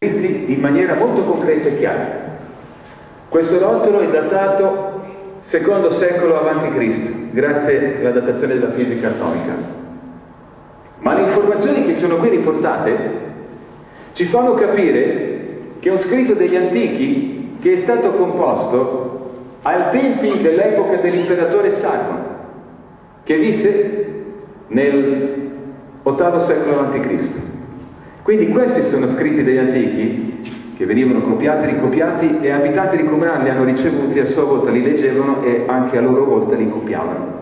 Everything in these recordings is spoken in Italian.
descritti in maniera molto concreta e chiara. Questo rotolo è datato secondo secolo a.C., grazie alla datazione della fisica atomica. Ma le informazioni che sono qui riportate ci fanno capire che è un scritto degli antichi che è stato composto ai tempi dell'epoca dell'imperatore Sargon, che visse nel VIII secolo a.C. Quindi questi sono scritti degli antichi che venivano copiati, ricopiati, e abitanti di Qumran li hanno ricevuti, a sua volta li leggevano e anche a loro volta li copiavano.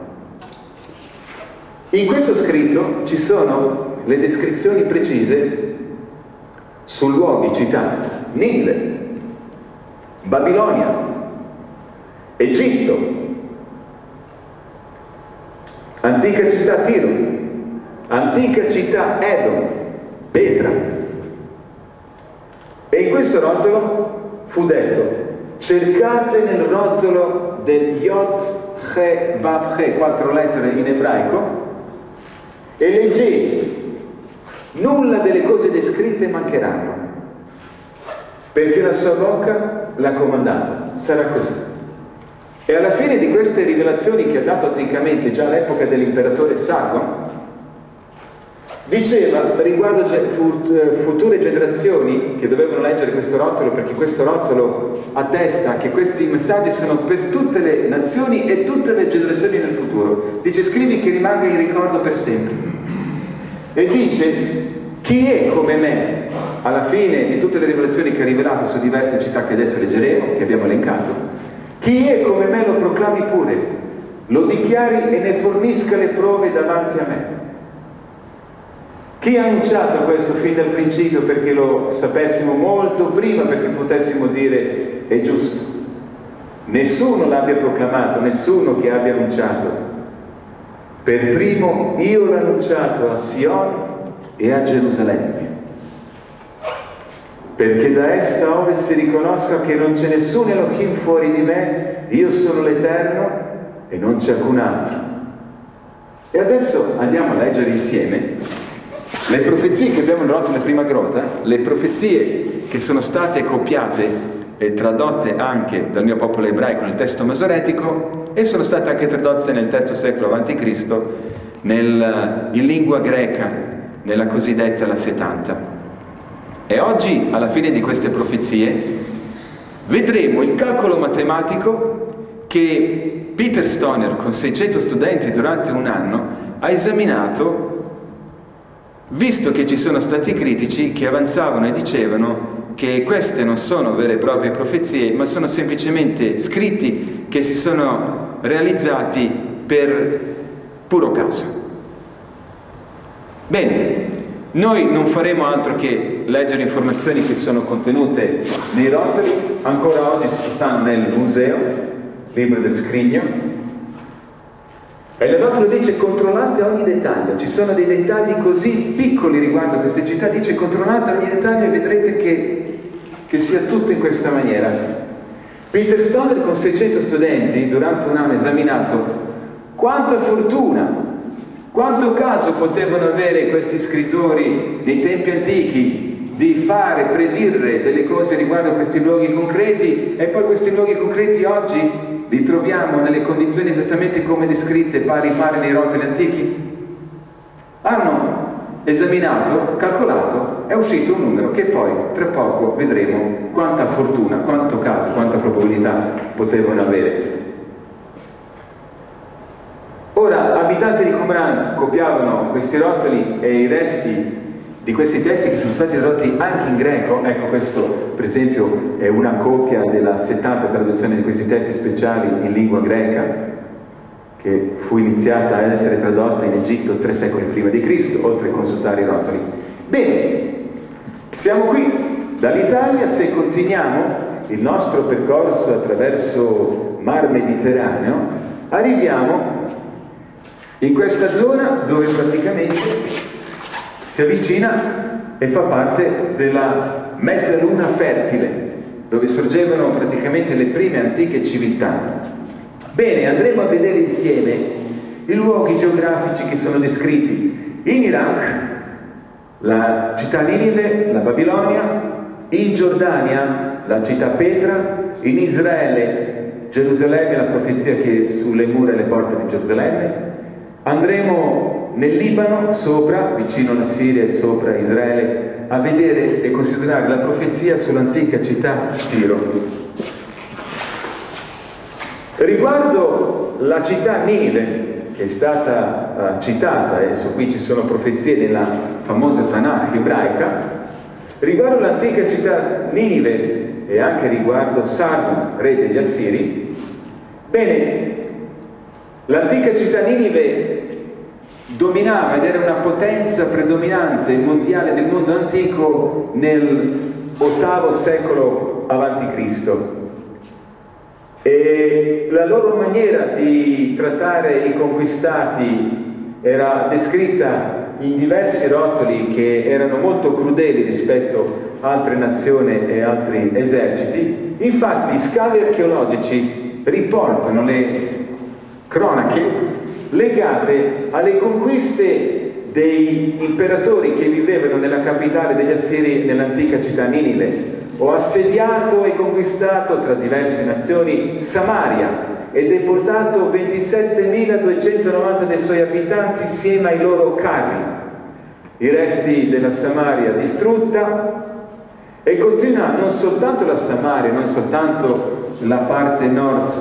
In questo scritto ci sono le descrizioni precise su luoghi citati: Nile, Babilonia, Egitto, antica città Tiro, antica città Edom, Petra. E in questo rotolo fu detto: cercate nel rotolo del Yod He Vav He, 4 lettere in ebraico, e leggete, nulla delle cose descritte mancheranno, perché la sua bocca l'ha comandato, sarà così. E alla fine di queste rivelazioni che ha dato anticamente, già all'epoca dell'imperatore Sargon, diceva riguardo future generazioni che dovevano leggere questo rotolo, perché questo rotolo attesta che questi messaggi sono per tutte le nazioni e tutte le generazioni nel futuro. Dice: scrivi che rimanga in ricordo per sempre. E dice: chi è come me, alla fine di tutte le rivelazioni che ha rivelato su diverse città che adesso leggeremo, che abbiamo elencato, chi è come me lo proclami pure, lo dichiari e ne fornisca le prove davanti a me. Chi ha annunciato questo fin dal principio, perché lo sapessimo molto prima, perché potessimo dire è giusto? Nessuno l'abbia proclamato, nessuno che abbia annunciato. Per primo io l'ho annunciato a Sion e a Gerusalemme, perché da est a ovest si riconosca che non c'è nessun Elohim fuori di me, io sono l'Eterno e non c'è alcun altro. E adesso andiamo a leggere insieme le profezie che abbiamo letto nella prima grotta, le profezie che sono state copiate e tradotte anche dal mio popolo ebraico nel testo masoretico, e sono state anche tradotte nel III secolo a.C. in lingua greca, nella cosiddetta la 70. E oggi, alla fine di queste profezie, vedremo il calcolo matematico che Peter Stoner, con 600 studenti durante un anno, ha esaminato, visto che ci sono stati critici che avanzavano e dicevano che queste non sono vere e proprie profezie, ma sono semplicemente scritti che si sono realizzati per puro caso. Bene, noi non faremo altro che leggere informazioni che sono contenute nei rotoli, ancora oggi stanno nel museo, libro del scrigno. E il rotolo dice: controllate ogni dettaglio. Ci sono dei dettagli così piccoli riguardo a queste città, dice: controllate ogni dettaglio e vedrete che sia tutto in questa maniera. Peter Stoner, con 600 studenti, durante un anno ha esaminato quanta fortuna, quanto caso potevano avere questi scrittori nei tempi antichi di fare, predire delle cose riguardo a questi luoghi concreti, e poi questi luoghi concreti oggi li troviamo nelle condizioni esattamente come descritte, pari nei rotoli antichi. Hanno esaminato, calcolato, è uscito un numero che poi tra poco vedremo quanta fortuna, quanto caso, quanta probabilità potevano avere. Ora, abitanti di Qumran copiavano questi rotoli e i resti di questi testi che sono stati tradotti anche in greco. Ecco, questo per esempio è una copia della 70 traduzione di questi testi speciali in lingua greca, che fu iniziata ad essere tradotta in Egitto 3 secoli prima di Cristo, oltre a consultare i rotoli. Bene, siamo qui dall'Italia. Se continuiamo il nostro percorso attraverso Mar Mediterraneo, arriviamo in questa zona dove praticamente si avvicina e fa parte della mezzaluna fertile, dove sorgevano praticamente le prime antiche civiltà. Bene, andremo a vedere insieme i luoghi geografici che sono descritti in Iraq, la città Ninive, la Babilonia, in Giordania la città Petra, in Israele Gerusalemme, la profezia che è sulle mura e le porte di Gerusalemme. Andremo nel Libano, sopra, vicino alla Siria e sopra Israele, a vedere e considerare la profezia sull'antica città Tiro. Riguardo la città Ninive, che è stata citata, e su cui ci sono profezie nella famosa Tanakh ebraica, riguardo l'antica città Ninive e anche riguardo Sargon, re degli Assiri, bene, l'antica città Ninive dominava ed era una potenza predominante mondiale del mondo antico nel VIII secolo a.C. E la loro maniera di trattare i conquistati era descritta in diversi rotoli che erano molto crudeli rispetto a altre nazioni e altri eserciti. Infatti scavi archeologici riportano le cronache legate alle conquiste dei imperatori che vivevano nella capitale degli Assiri, nell'antica città Ninive. Ho assediato e conquistato tra diverse nazioni Samaria e deportato 27.290 dei suoi abitanti insieme ai loro carri. I resti della Samaria distrutta, e continua non soltanto la Samaria, non soltanto la parte nord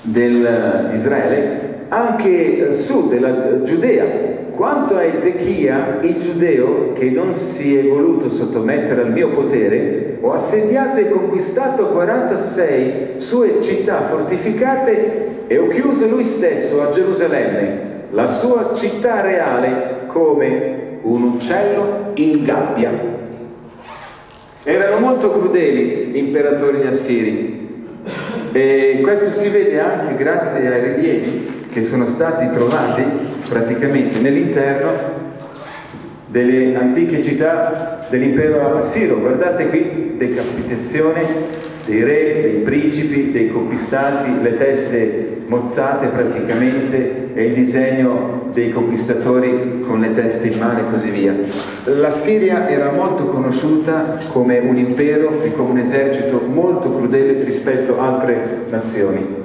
dell'Israele, anche sud della Giudea. Quanto a Ezechia, il giudeo che non si è voluto sottomettere al mio potere, ho assediato e conquistato 46 sue città fortificate e ho chiuso lui stesso a Gerusalemme, la sua città reale, come un uccello in gabbia. Erano molto crudeli gli imperatori assiri, e questo si vede anche grazie ai rilievi che sono stati trovati praticamente nell'interno delle antiche città dell'impero assiro. Guardate qui, decapitazione dei re, dei principi, dei conquistati, le teste mozzate praticamente, e il disegno dei conquistatori con le teste in mano e così via. La Siria era molto conosciuta come un impero e come un esercito molto crudele rispetto a altre nazioni.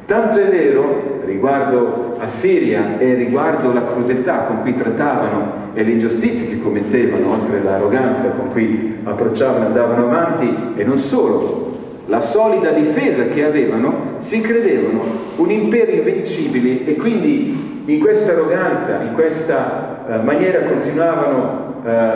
Tanto è vero, riguardo a Siria e riguardo la crudeltà con cui trattavano e le ingiustizie che commettevano, oltre all'arroganza con cui approcciavano e andavano avanti, e non solo, la solida difesa che avevano, si credevano un impero invincibile, e quindi in questa arroganza, in questa maniera continuavano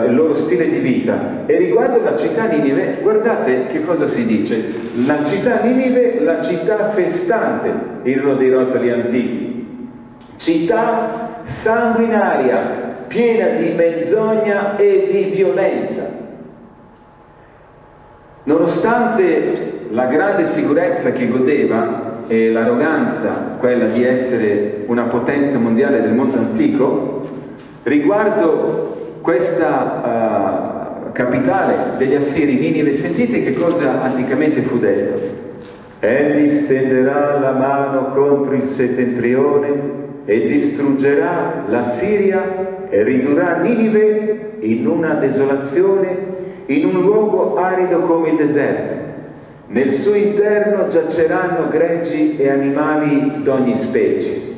il loro stile di vita. E riguardo la città Ninive, guardate che cosa si dice: la città Ninive, la città festante, erano dei rotoli antichi, città sanguinaria, piena di menzogna e di violenza. Nonostante la grande sicurezza che godeva e l'arroganza, quella di essere una potenza mondiale del mondo antico, riguardo questa capitale degli Assiri, Ninive, sentite che cosa anticamente fu detto: egli stenderà la mano contro il settentrione e distruggerà la Siria e ridurrà Ninive in una desolazione, in un luogo arido come il deserto. Nel suo interno giaceranno greggi e animali d'ogni specie.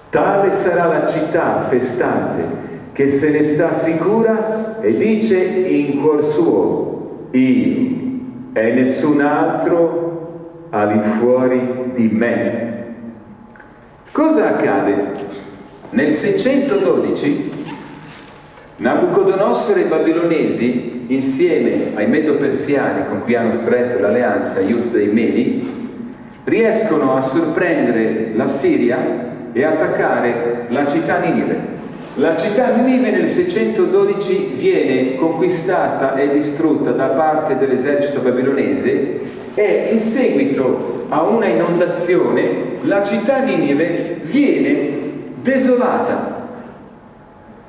Tale sarà la città festante, che se ne sta sicura e dice in cuor suo: io e nessun altro all'infuori di me. Cosa accade? Nel 612 Nabucodonosor e i babilonesi, insieme ai medo-persiani con cui hanno stretto l'alleanza, aiuto dei Medi, riescono a sorprendere la Siria e attaccare la città Ninive. La città Ninive nel 612 viene conquistata e distrutta da parte dell'esercito babilonese, e in seguito a una inondazione la città Ninive viene desolata.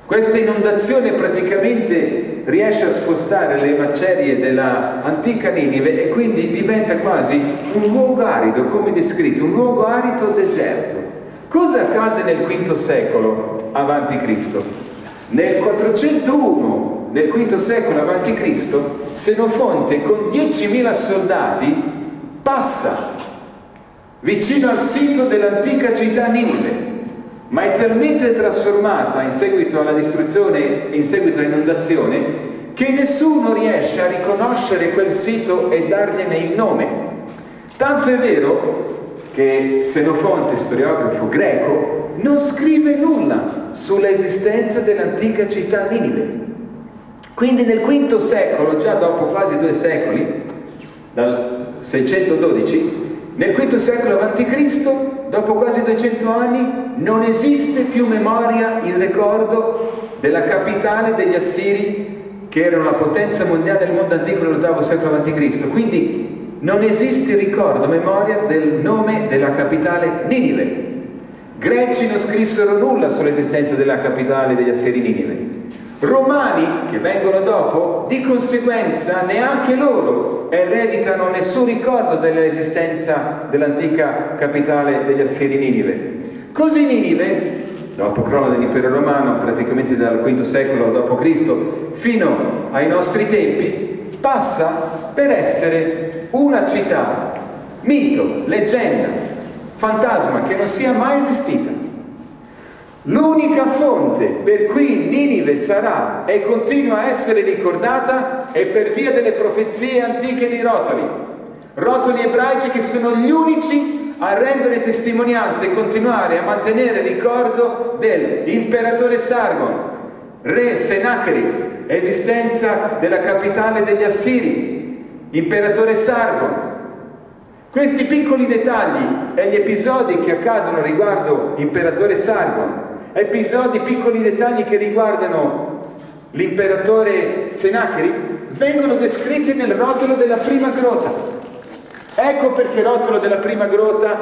Questa inondazione praticamente riesce a spostare le macerie della antica Ninive e quindi diventa quasi un luogo arido, come descritto, un luogo arido deserto. Cosa accade nel V secolo avanti Cristo? Nel 401 nel V secolo a.C., Senofonte con 10.000 soldati passa vicino al sito dell'antica città Ninive, ma è talmente trasformata in seguito alla distruzione, in seguito all'inondazione, che nessuno riesce a riconoscere quel sito e dargliene il nome. Tanto è vero che Senofonte, storiografo greco, non scrive nulla sulla esistenza dell'antica città Ninive. Quindi nel V secolo, già dopo quasi 2 secoli, dal 612, nel V secolo a.C., dopo quasi 200 anni, non esiste più memoria, il ricordo della capitale degli Assiri, che erano la potenza mondiale del mondo antico nell'VIII secolo a.C. Quindi non esiste il ricordo, memoria del nome della capitale Ninive. Greci non scrissero nulla sull'esistenza della capitale degli Assiri Ninive. Romani, che vengono dopo, di conseguenza neanche loro ereditano nessun ricordo dell'esistenza dell'antica capitale degli Assiri Ninive. Così Ninive, dopo crolla dell'impero romano, praticamente dal V secolo d.C. fino ai nostri tempi, passa per essere una città, mito, leggenda, fantasma che non sia mai esistita. L'unica fonte per cui Ninive sarà e continua a essere ricordata è per via delle profezie antiche di rotoli ebraici che sono gli unici a rendere testimonianza e continuare a mantenere il ricordo dell'imperatore Sargon, re Sennacherib, esistenza della capitale degli Assiri, imperatore Sargon. Questi piccoli dettagli e gli episodi che accadono riguardo l'imperatore Sargon, episodi, piccoli dettagli che riguardano l'imperatore Sennacherib, vengono descritti nel rotolo della prima grotta. Ecco perché il rotolo della prima grotta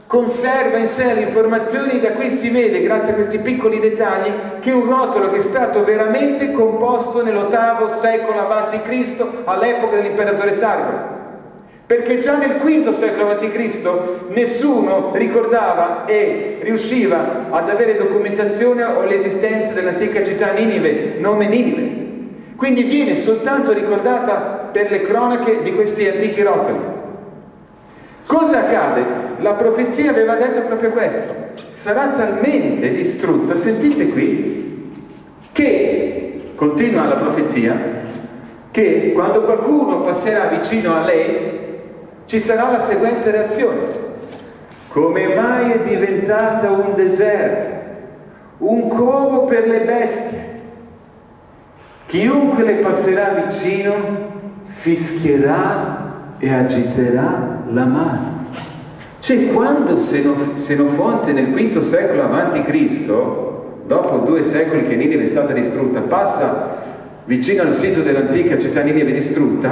conserva in sé le informazioni. Da cui si vede, grazie a questi piccoli dettagli, che è un rotolo che è stato veramente composto nell'VIII secolo a.C., all'epoca dell'imperatore Sargon. Perché già nel V secolo a.C. nessuno ricordava e riusciva ad avere documentazione o l'esistenza dell'antica città Ninive, nome Ninive. Quindi viene soltanto ricordata per le cronache di questi antichi rotoli. Cosa accade? La profezia aveva detto proprio questo: sarà talmente distrutta, sentite qui, che, continua la profezia, che quando qualcuno passerà vicino a lei ci sarà la seguente reazione: come mai è diventata un deserto, un covo per le bestie? Chiunque le passerà vicino fischierà e agiterà la mano. Cioè, quando Senofonte nel V secolo a.C., dopo 2 secoli che Ninive è stata distrutta, passa vicino al sito dell'antica città Ninive distrutta,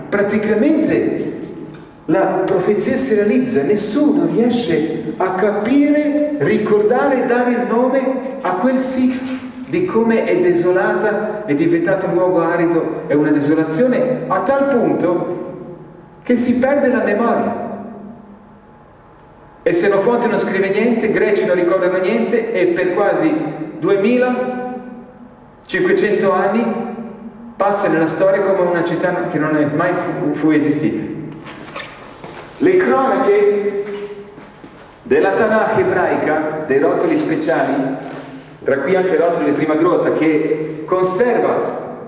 praticamente la profezia si realizza. Nessuno riesce a capire, ricordare e dare il nome a quel sito, di come è desolata, è diventato un luogo arido, è una desolazione a tal punto che si perde la memoria. E Senofonte non scrive niente, i greci non ricordano niente, e per quasi 2500 anni passa nella storia come una città che non è mai fu esistita. Le cronache della Tanakh ebraica, dei rotoli speciali, tra cui anche il rotolo di prima grotta, che conserva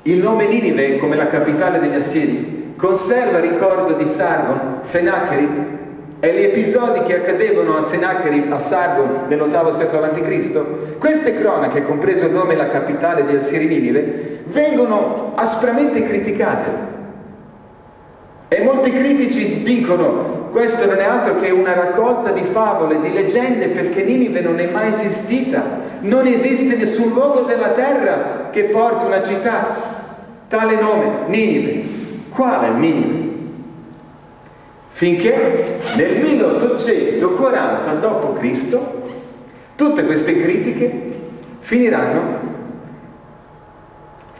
il nome Ninive come la capitale degli Assiri, conserva il ricordo di Sargon, Sennacherib, e gli episodi che accadevano a Sennacherib, a Sargon nell'VIII secolo a.C., queste cronache, compreso il nome e la capitale di Assiri Ninive, vengono aspramente criticate. E molti critici dicono: questo non è altro che una raccolta di favole, di leggende, perché Ninive non è mai esistita. Non esiste nessun luogo della terra che porti una città tale nome, Ninive. Quale Ninive? Finché nel 1840 d.C. tutte queste critiche finiranno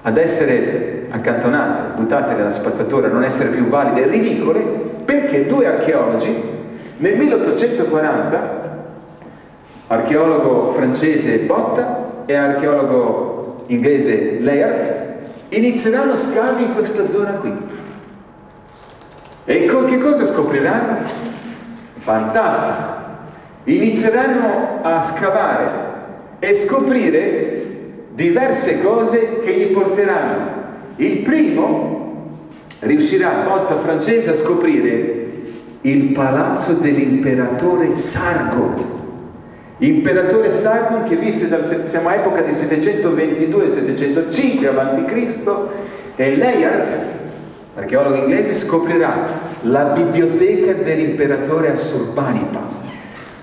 ad essere accantonate, buttate nella spazzatura, non essere più valide e ridicole, perché 2 archeologi nel 1840, archeologo francese Botta e archeologo inglese Layard, inizieranno scavi in questa zona qui. E che cosa scopriranno? Fantastico! Inizieranno a scavare e scoprire diverse cose che gli porteranno. Il primo riuscirà, volta francese, a scoprire il palazzo dell'imperatore Sargon. Imperatore Sargon che visse siamo a epoca di 722-705 a.C. e Layard, archeologo inglese, scoprirà la biblioteca dell'imperatore Assurbanipal.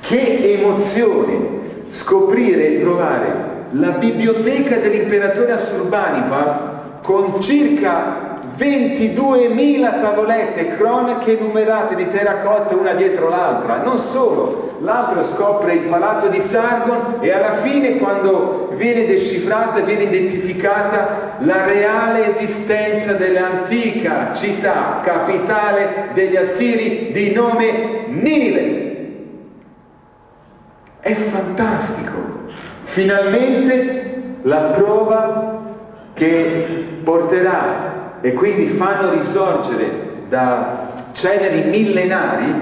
Che emozione scoprire e trovare la biblioteca dell'imperatore Assurbanipal con circa 22.000 tavolette, cronache numerate di terracotta una dietro l'altra. Non solo, l'altro scopre il palazzo di Sargon e alla fine, quando viene decifrata, viene identificata la reale esistenza dell'antica città capitale degli Assiri di nome Ninive. È fantastico! Finalmente la prova che porterà e quindi fanno risorgere da ceneri millenari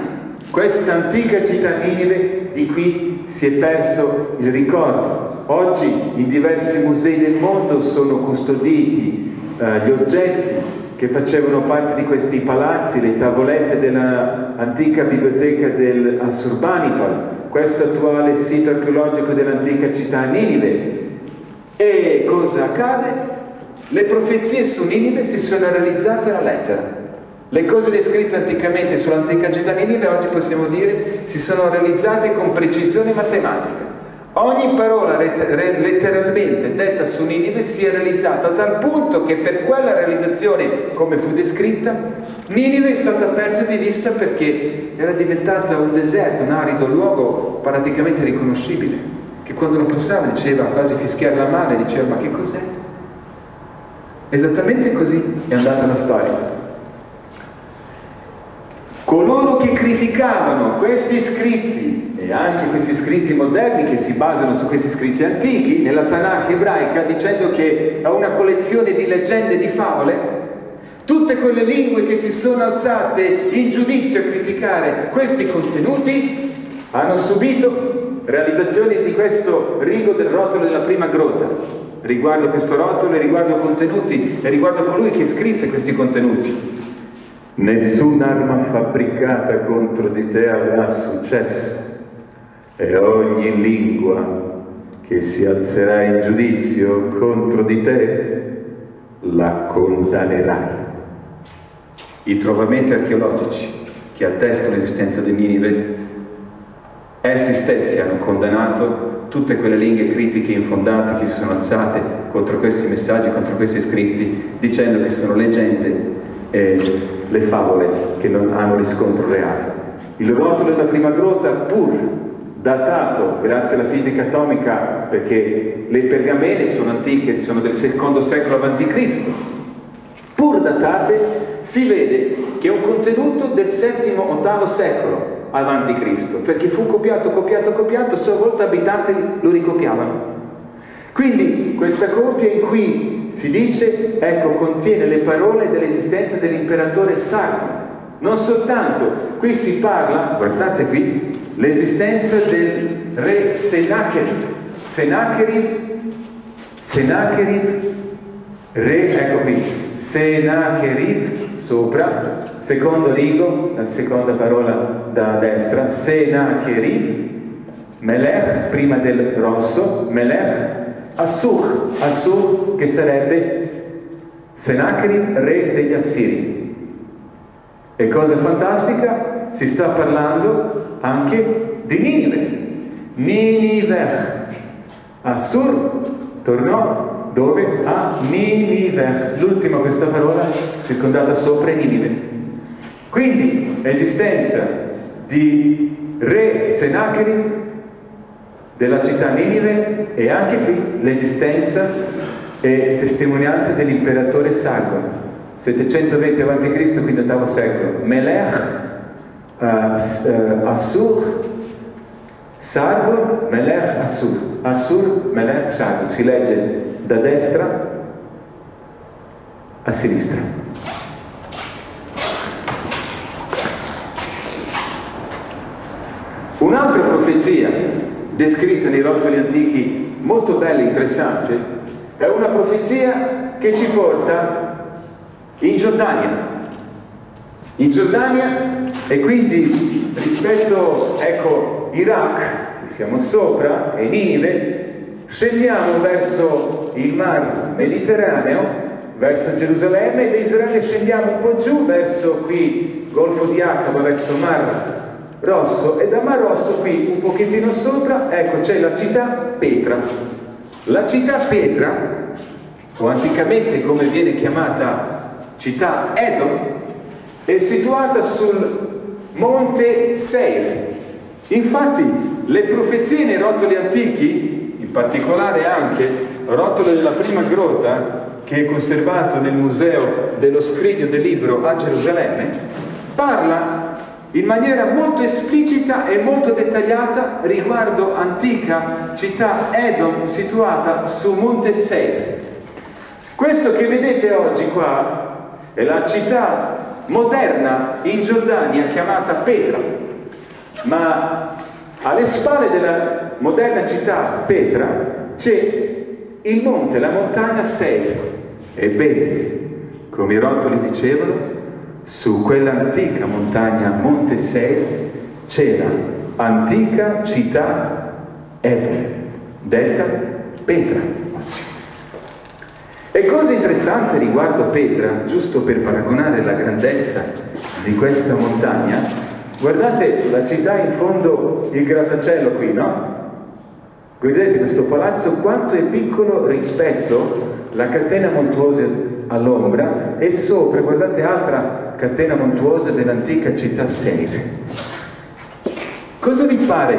questa antica città Ninive di cui si è perso il ricordo. Oggi in diversi musei del mondo sono custoditi gli oggetti che facevano parte di questi palazzi, le tavolette dell'antica biblioteca dell'Assurbanipal, questo attuale sito archeologico dell'antica città Ninive. E cosa accade? Le profezie su Ninive si sono realizzate alla lettera. Le cose descritte anticamente sull'antica città Ninive oggi possiamo dire si sono realizzate con precisione matematica. Ogni parola letteralmente detta su Ninive si è realizzata a tal punto che per quella realizzazione, come fu descritta, Ninive è stata persa di vista perché era diventata un deserto, un arido luogo praticamente riconoscibile, che quando lo passava diceva, quasi fischiare la mano, e diceva: ma che cos'è? Esattamente così è andata la storia. Coloro che criticavano questi scritti e anche questi scritti moderni che si basano su questi scritti antichi nella Tanakh ebraica, dicendo che è una collezione di leggende e di favole, tutte quelle lingue che si sono alzate in giudizio a criticare questi contenuti hanno subito realizzazioni di questo rigo del rotolo della prima grotta. Riguardo questo rotolo e riguardo contenuti e riguardo colui che scrisse questi contenuti: nessun'arma fabbricata contro di te avrà successo, e ogni lingua che si alzerà in giudizio contro di te la condannerai. I trovamenti archeologici che attestano l'esistenza di Ninive, essi stessi hanno condannato tutte quelle lingue critiche infondate che si sono alzate contro questi messaggi, contro questi scritti, dicendo che sono leggende e le favole che non hanno riscontro reale. Il rotolo della prima grotta, pur datato grazie alla fisica atomica, perché le pergamene sono antiche, sono del secondo secolo a.C., pur datate, si vede che è un contenuto del VII-VIII secolo avanti Cristo, perché fu copiato, a sua volta abitanti lo ricopiavano. Quindi questa copia in cui si dice, ecco, contiene le parole dell'esistenza dell'imperatore Sargon. Non soltanto, qui si parla, guardate qui, l'esistenza del re Sennacherib, re, ecco qui, Sennacherib sopra, secondo rigo, la seconda parola da destra, Sennacherib, Melech, prima del rosso, Melech, Assur, che sarebbe Sennacherib, re degli Assiri. E cosa fantastica, si sta parlando anche di Ninive. Assur tornò dove? A Ninive. L'ultima questa parola circondata sopra è Ninive. Quindi l'esistenza di re Sennacherib della città Ninive e anche qui l'esistenza e testimonianza dell'imperatore Sargon, 720 a.C., quindi VIII secolo. Melech, Assur, Sargon, Melech, Assur, Melech, Sargon. Si legge da destra a sinistra. Un'altra profezia descritta nei rotoli antichi, molto bella e interessante, è una profezia che ci porta in Giordania. In Giordania, e quindi rispetto, ecco, Iraq, che siamo sopra, e Ninive, scendiamo verso il mar Mediterraneo, verso Gerusalemme, e da Israele scendiamo un po' giù verso qui Golfo di Aqaba, verso Mar Rosso, e da Mar Rosso qui un pochettino sopra, ecco, c'è la città Petra. La città Petra, o anticamente come viene chiamata città Edom, è situata sul monte Seir. Infatti le profezie nei rotoli antichi, in particolare anche il rotolo della prima grotta che è conservato nel museo dello Scrigno del Libro a Gerusalemme, parla in maniera molto esplicita e molto dettagliata riguardo antica città Edom situata su monte Seir. Questo che vedete oggi qua è la città moderna in Giordania chiamata Petra, ma alle spalle della moderna città Petra c'è il monte, la montagna Seir. Ebbene, come i rotoli dicevano, su quell'antica montagna Monte Seir c'era antica città Edom, detta Petra. E cosa interessante riguardo Petra, giusto per paragonare la grandezza di questa montagna, guardate la città in fondo, il grattacielo qui, no? Vedete questo palazzo quanto è piccolo rispetto alla catena montuosa all'ombra, e sopra, guardate, altra catena montuosa dell'antica città Seir. Cosa vi pare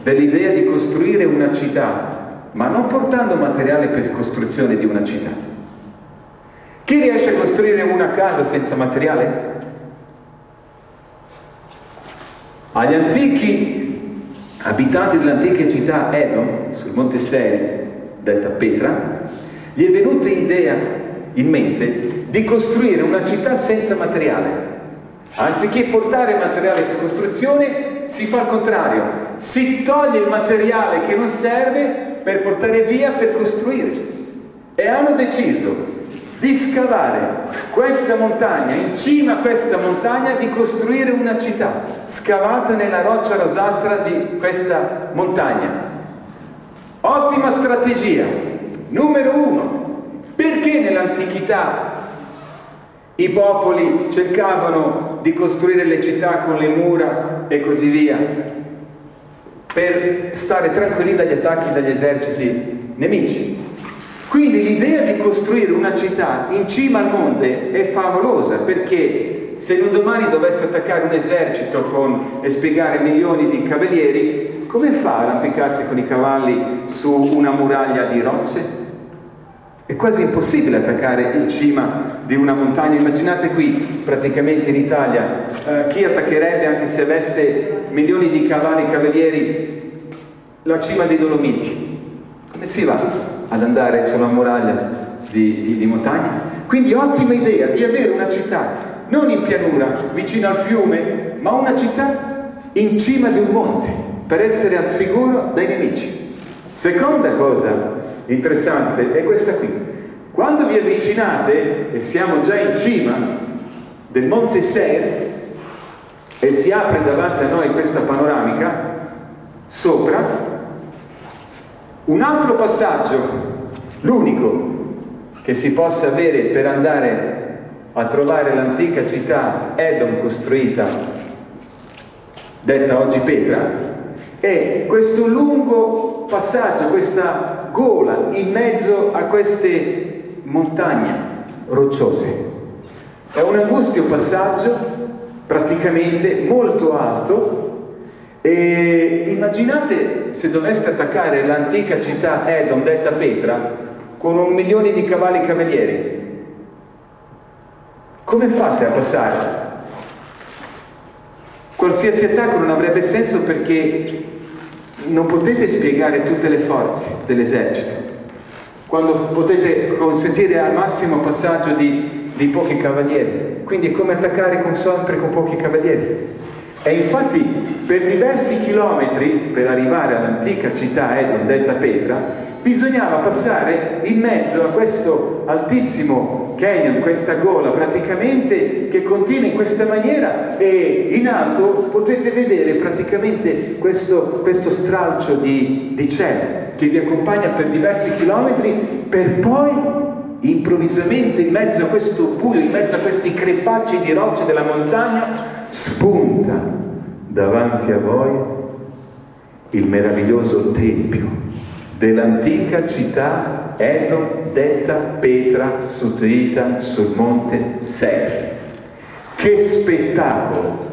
dell'idea di costruire una città, ma non portando materiale per costruzione di una città? Chi riesce a costruire una casa senza materiale? Agli antichi abitanti dell'antica città Edom, sul monte Seir, detta Petra, gli è venuta l'idea in mente di costruire una città senza materiale. Anziché portare materiale per costruzione, si fa il contrario, si toglie il materiale che non serve per portare via per costruire. E hanno deciso di scavare questa montagna, in cima a questa montagna, di costruire una città scavata nella roccia rosastra di questa montagna. Ottima strategia. Numero 1. Perché nell'antichità i popoli cercavano di costruire le città con le mura e così via? Per stare tranquilli dagli attacchi dagli eserciti nemici. Quindi l'idea di costruire una città in cima al monte è favolosa, perché se un domani dovesse attaccare un esercito e spiegare milioni di cavalieri, come fa a arrampicarsi con i cavalli su una muraglia di rocce? È quasi impossibile attaccare in cima di una montagna. Immaginate qui, praticamente in Italia, chi attaccherebbe, anche se avesse milioni di cavalli cavalieri, la cima dei Dolomiti? Come si va ad andare sulla muraglia di montagna? Quindi ottima idea di avere una città non in pianura, vicino al fiume, ma una città in cima di un monte, per essere al sicuro dai nemici. Seconda cosa interessante è questa qui. Quando vi avvicinate, e siamo già in cima del monte Seir, e si apre davanti a noi questa panoramica, sopra, un altro passaggio, l'unico che si possa avere per andare a trovare l'antica città Edom costruita, detta oggi Petra, è questo lungo passaggio, questa gola in mezzo a queste montagne rocciose. È un angustio passaggio, praticamente molto alto, e immaginate se doveste attaccare l'antica città Edom, detta Petra, con 1 milione di cavalli cavalieri. Come fate a passare? Qualsiasi attacco non avrebbe senso, perché non potete spiegare tutte le forze dell'esercito. quando potete consentire al massimo passaggio di pochi cavalieri. Quindi è come attaccare sempre con pochi cavalieri. E infatti per diversi chilometri, per arrivare all'antica città Edom, detta Petra, bisognava passare in mezzo a questo altissimo canyon, questa gola praticamente che continua in questa maniera, e in alto potete vedere praticamente questo stralcio di cielo che vi accompagna per diversi chilometri, per poi improvvisamente in mezzo a questo buio, in mezzo a questi crepacci di rocce della montagna, spunta davanti a voi il meraviglioso tempio dell'antica città Edom, detta Petra, costruita sul monte Seir. Che spettacolo!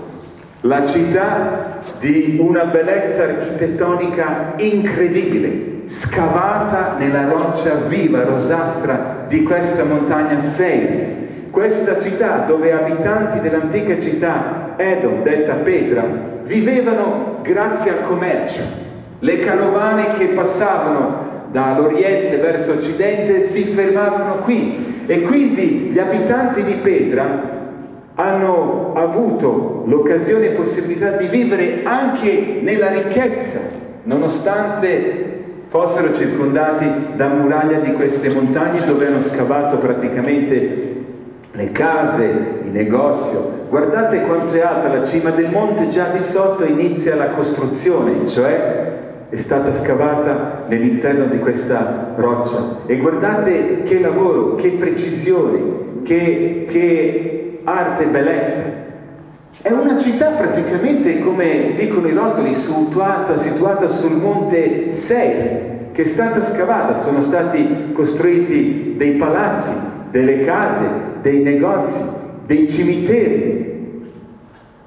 La città di una bellezza architettonica incredibile, scavata nella roccia viva, rosastra di questa montagna Seir. Questa città dove abitanti dell'antica città Edom, detta Petra, vivevano grazie al commercio. Le carovane che passavano dall'oriente verso occidente si fermavano qui, e quindi gli abitanti di Petra hanno avuto l'occasione e possibilità di vivere anche nella ricchezza, nonostante fossero circondati da muraglia di queste montagne dove hanno scavato praticamente le case, i negozi. Guardate quanto è alta la cima del monte, già di sotto inizia la costruzione, cioè è stata scavata nell'interno di questa roccia. E guardate che lavoro, che precisione, che arte e bellezza. È una città praticamente, come dicono i rotoli, situata sul monte Seir, che è stata scavata. Sono stati costruiti dei palazzi, delle case, dei negozi, dei cimiteri.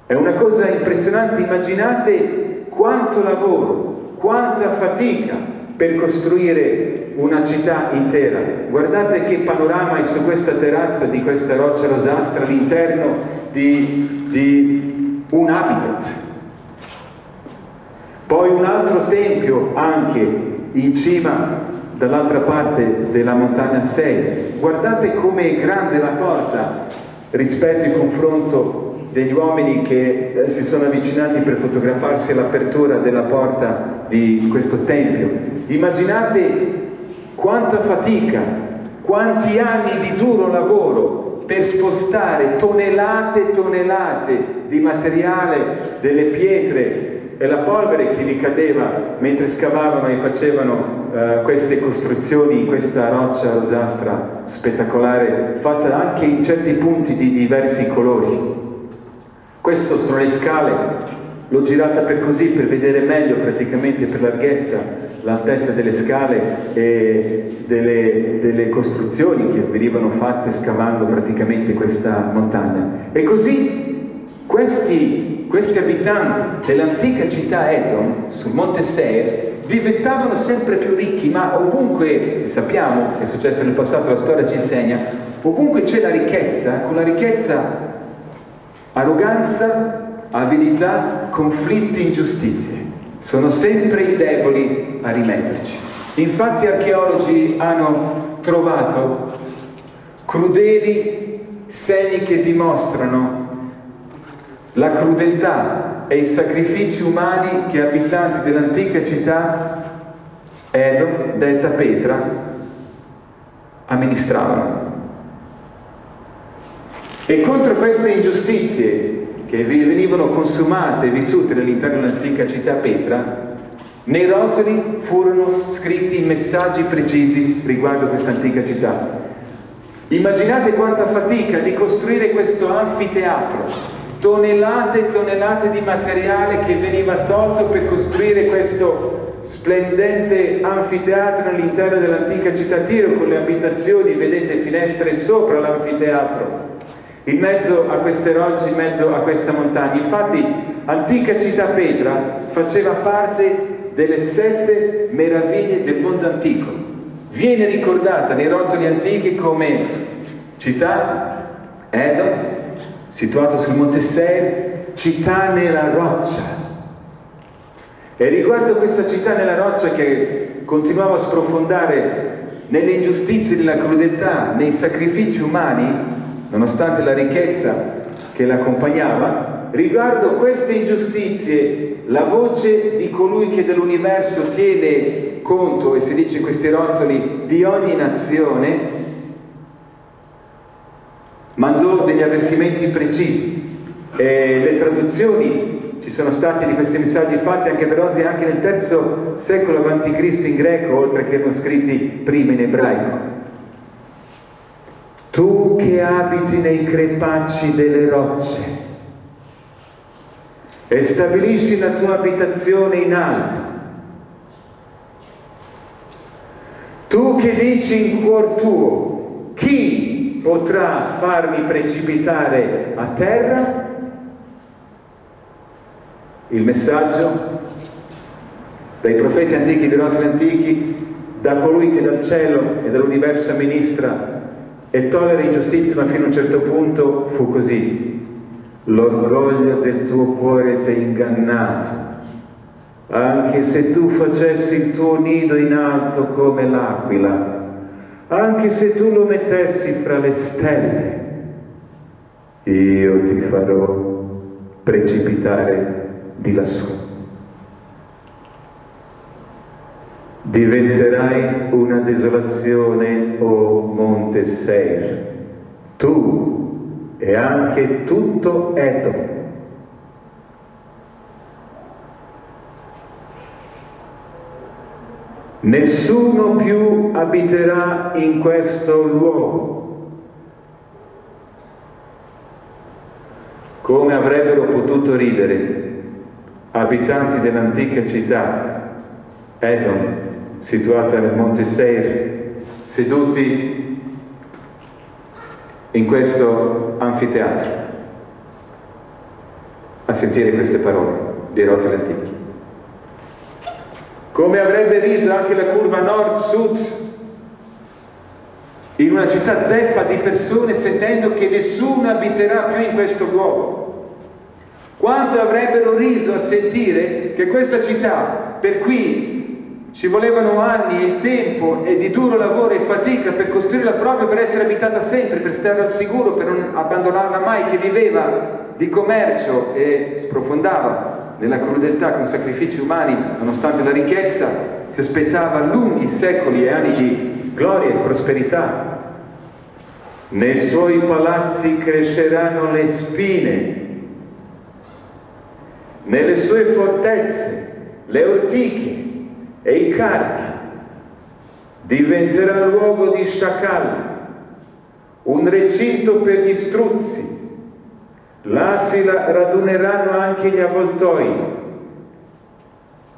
È una cosa impressionante. Immaginate quanto lavoro, quanta fatica per costruire una città intera. Guardate che panorama è su questa terrazza di questa roccia rosastra, all'interno di un habitat. Poi un altro tempio anche in cima dall'altra parte della montagna Seir. Guardate come è grande la porta rispetto al confronto degli uomini che si sono avvicinati per fotografarsi all'apertura della porta di questo tempio. Immaginate quanta fatica, quanti anni di duro lavoro per spostare tonnellate e tonnellate di materiale, delle pietre e la polvere che vi cadeva mentre scavavano e facevano queste costruzioni in questa roccia rosastra spettacolare, fatta anche in certi punti di diversi colori. Questo sono le scale, l'ho girata per così, per vedere meglio praticamente per larghezza, l'altezza delle scale e delle costruzioni che venivano fatte scavando praticamente questa montagna. E così questi abitanti dell'antica città Edom, sul monte Seir, diventavano sempre più ricchi, ma ovunque, sappiamo che è successo nel passato, la storia ci insegna, ovunque c'è la ricchezza, con la ricchezza arroganza, avidità, conflitti, ingiustizie. Sono sempre i deboli a rimetterci. Infatti archeologi hanno trovato crudeli segni che dimostrano la crudeltà e i sacrifici umani che abitanti dell'antica città Edom, detta Petra, amministravano. E contro queste ingiustizie che venivano consumate e vissute all'interno dell'antica città Petra, nei rotoli furono scritti messaggi precisi riguardo questa antica città. Immaginate quanta fatica di costruire questo anfiteatro, tonnellate e tonnellate di materiale che veniva tolto per costruire questo splendente anfiteatro all'interno dell'antica città Tiro, con le abitazioni, vedete finestre sopra l'anfiteatro, in mezzo a queste rocce, in mezzo a questa montagna. Infatti antica città Petra faceva parte delle 7 meraviglie del mondo antico. Viene ricordata nei rotoli antichi come città Edom, situata sul monte Seir, città nella roccia. E riguardo questa città nella roccia, che continuavo a sprofondare nelle ingiustizie, nella crudeltà, nei sacrifici umani, nonostante la ricchezza che l'accompagnava, riguardo queste ingiustizie, la voce di colui che dell'universo tiene conto, e si dice in questi rotoli, di ogni nazione, mandò degli avvertimenti precisi. E le traduzioni ci sono stati di questi messaggi fatti anche nel III secolo a.C. in greco, oltre che erano scritti prima in ebraico. Tu che abiti nei crepacci delle rocce e stabilisci la tua abitazione in alto, tu che dici in cuor tuo, chi potrà farmi precipitare a terra? Il messaggio dai profeti antichi, dai rotoli antichi, da colui che dal cielo e dall'universo amministra e tollera ingiustizia, ma fino a un certo punto fu così: l'orgoglio del tuo cuore ti ha ingannato, anche se tu facessi il tuo nido in alto come l'aquila, anche se tu lo mettessi fra le stelle, io ti farò precipitare di lassù. Diventerai una desolazione, o monte Seir, tu e anche tutto Edom. Nessuno più abiterà in questo luogo. Come avrebbero potuto ridere abitanti dell'antica città Edom, situata nel monte Seir, seduti in questo anfiteatro a sentire queste parole dei rotoli antichi. Come avrebbe riso anche la curva nord-sud in una città zeppa di persone, sentendo che nessuno abiterà più in questo luogo. Quanto avrebbero riso a sentire che questa città, per cui ci volevano anni e tempo e di duro lavoro e fatica per costruirla proprio per essere abitata sempre, per stare al sicuro, per non abbandonarla mai, che viveva di commercio e sprofondava nella crudeltà con sacrifici umani, nonostante la ricchezza, si aspettava lunghi secoli e anni di gloria e prosperità. Nei suoi palazzi cresceranno le spine, nelle sue fortezze le ortiche e i cardi. Diventerà luogo di sciacalli, un recinto per gli struzzi. Là si raduneranno anche gli avvoltoi.